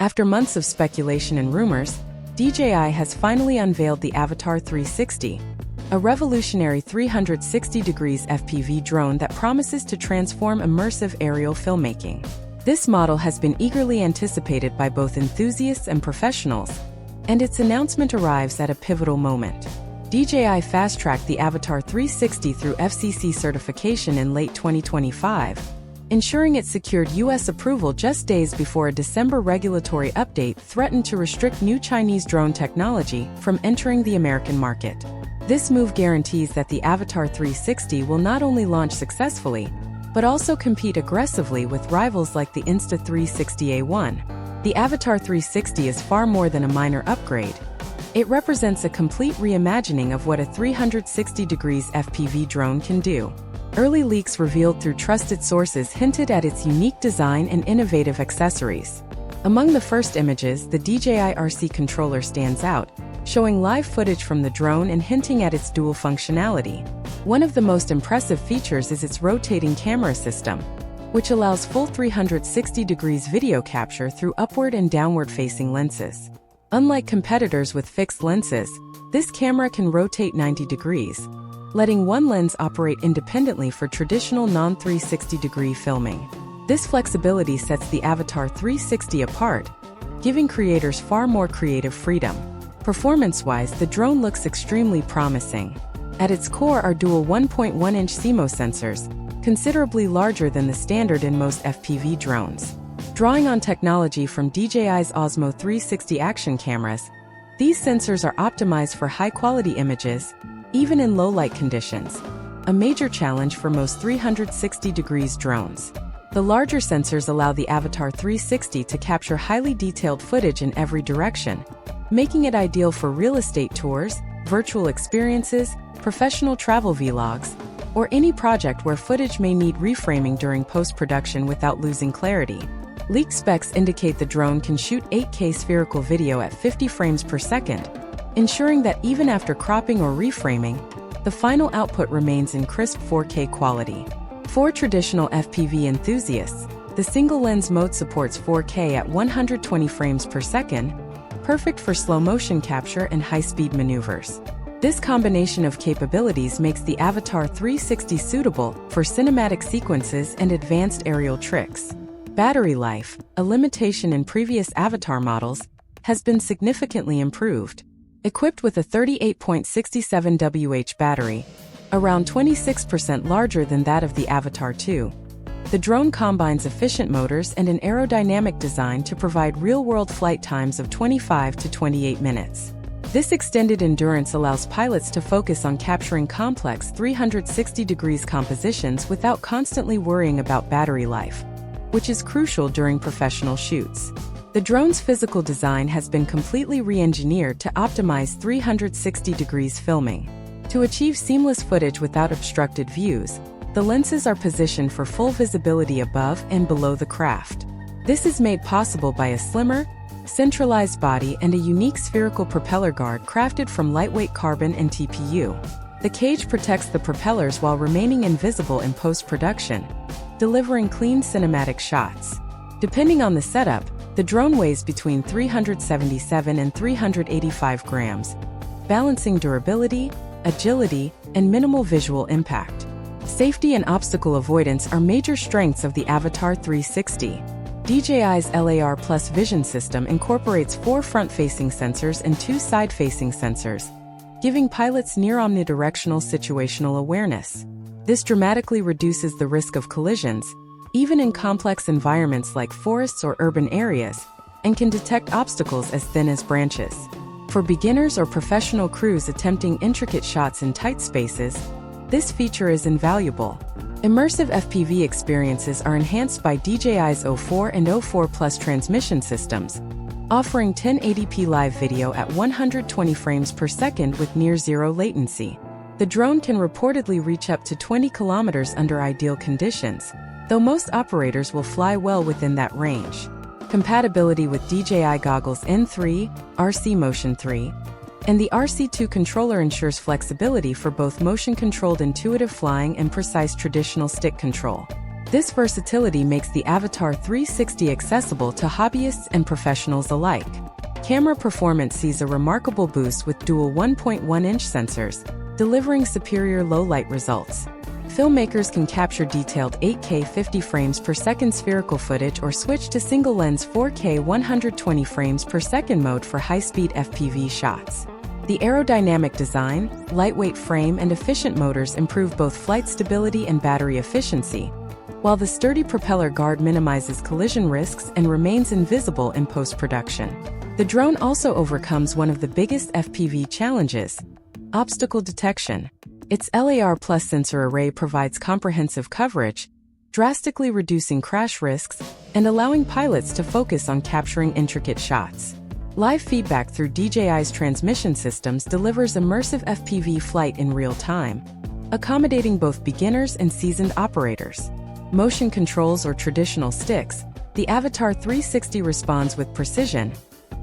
After months of speculation and rumors, DJI has finally unveiled the Avatar 360, a revolutionary 360 degrees FPV drone that promises to transform immersive aerial filmmaking. This model has been eagerly anticipated by both enthusiasts and professionals, and its announcement arrives at a pivotal moment. DJI fast-tracked the Avatar 360 through FCC certification in late 2025, ensuring it secured U.S. approval just days before a December regulatory update threatened to restrict new Chinese drone technology from entering the American market. This move guarantees that the Avatar 360 will not only launch successfully, but also compete aggressively with rivals like the Insta360A1. The Avatar 360 is far more than a minor upgrade. It represents a complete reimagining of what a 360 degrees FPV drone can do. Early leaks revealed through trusted sources hinted at its unique design and innovative accessories. Among the first images, the DJI RC controller stands out, showing live footage from the drone and hinting at its dual functionality. One of the most impressive features is its rotating camera system, which allows full 360 degrees video capture through upward and downward-facing lenses. Unlike competitors with fixed lenses, this camera can rotate 90 degrees, letting one lens operate independently for traditional non-360 degree filming. This flexibility sets the Avatar 360 apart, giving creators far more creative freedom. Performance-wise, the drone looks extremely promising. At its core are dual 1.1-inch CMOS sensors, considerably larger than the standard in most FPV drones. Drawing on technology from DJI's Osmo 360 action cameras, these sensors are optimized for high-quality images, even in low-light conditions, a major challenge for most 360 degrees drones. The larger sensors allow the Avatar 360 to capture highly detailed footage in every direction, making it ideal for real estate tours, virtual experiences, professional travel vlogs, or any project where footage may need reframing during post-production without losing clarity. Leaked specs indicate the drone can shoot 8K spherical video at 50 frames per second, ensuring that even after cropping or reframing, the final output remains in crisp 4K quality. For traditional FPV enthusiasts, the single-lens mode supports 4K at 120 frames per second, perfect for slow-motion capture and high-speed maneuvers. This combination of capabilities makes the Avatar 360 suitable for cinematic sequences and advanced aerial tricks. Battery life, a limitation in previous Avatar models, has been significantly improved. Equipped with a 38.67 Wh battery, around 26% larger than that of the Avatar 2, the drone combines efficient motors and an aerodynamic design to provide real-world flight times of 25 to 28 minutes. This extended endurance allows pilots to focus on capturing complex 360 degrees compositions without constantly worrying about battery life, which is crucial during professional shoots. The drone's physical design has been completely re-engineered to optimize 360 degrees filming. To achieve seamless footage without obstructed views, the lenses are positioned for full visibility above and below the craft. This is made possible by a slimmer, centralized body and a unique spherical propeller guard crafted from lightweight carbon and TPU. The cage protects the propellers while remaining invisible in post-production, delivering clean cinematic shots. Depending on the setup, the drone weighs between 377 and 385 grams, balancing durability, agility, and minimal visual impact. Safety and obstacle avoidance are major strengths of the Avatar 360. DJI's LAR Plus vision system incorporates 4 front-facing sensors and 2 side-facing sensors, giving pilots near omnidirectional situational awareness. This dramatically reduces the risk of collisions, even in complex environments like forests or urban areas, and can detect obstacles as thin as branches. For beginners or professional crews attempting intricate shots in tight spaces, this feature is invaluable. Immersive FPV experiences are enhanced by DJI's O4 and O4 Plus transmission systems, offering 1080p live video at 120 frames per second with near-zero latency. The drone can reportedly reach up to 20 kilometers under ideal conditions, though most operators will fly well within that range. Compatibility with DJI Goggles N3, RC Motion 3, and the RC2 controller ensures flexibility for both motion-controlled intuitive flying and precise traditional stick control. This versatility makes the Avatar 360 accessible to hobbyists and professionals alike. Camera performance sees a remarkable boost with dual 1.1-inch sensors, delivering superior low-light results. Filmmakers can capture detailed 8K 50 frames per second spherical footage or switch to single-lens 4K 120 frames per second mode for high-speed FPV shots. The aerodynamic design, lightweight frame, and efficient motors improve both flight stability and battery efficiency, while the sturdy propeller guard minimizes collision risks and remains invisible in post-production. The drone also overcomes one of the biggest FPV challenges: obstacle detection. Its LAR Plus sensor array provides comprehensive coverage, drastically reducing crash risks and allowing pilots to focus on capturing intricate shots. Live feedback through DJI's transmission systems delivers immersive FPV flight in real time, accommodating both beginners and seasoned operators. Motion controls or traditional sticks, the Avatar 360 responds with precision,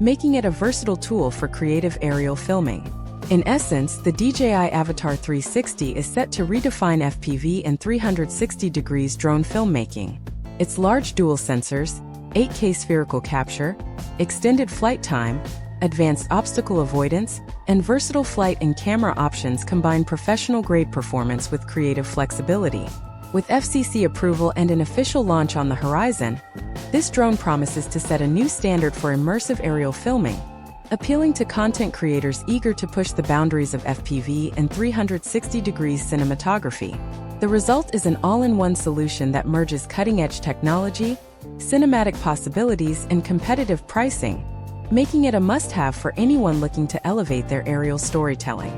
making it a versatile tool for creative aerial filming. In essence, the DJI Avatar 360 is set to redefine FPV and 360 degrees drone filmmaking. Its large dual sensors, 8K spherical capture, extended flight time, advanced obstacle avoidance, and versatile flight and camera options combine professional-grade performance with creative flexibility. With FCC approval and an official launch on the horizon, this drone promises to set a new standard for immersive aerial filming, appealing to content creators eager to push the boundaries of FPV and 360 degrees cinematography. The result is an all-in-one solution that merges cutting-edge technology, cinematic possibilities, and competitive pricing, making it a must-have for anyone looking to elevate their aerial storytelling.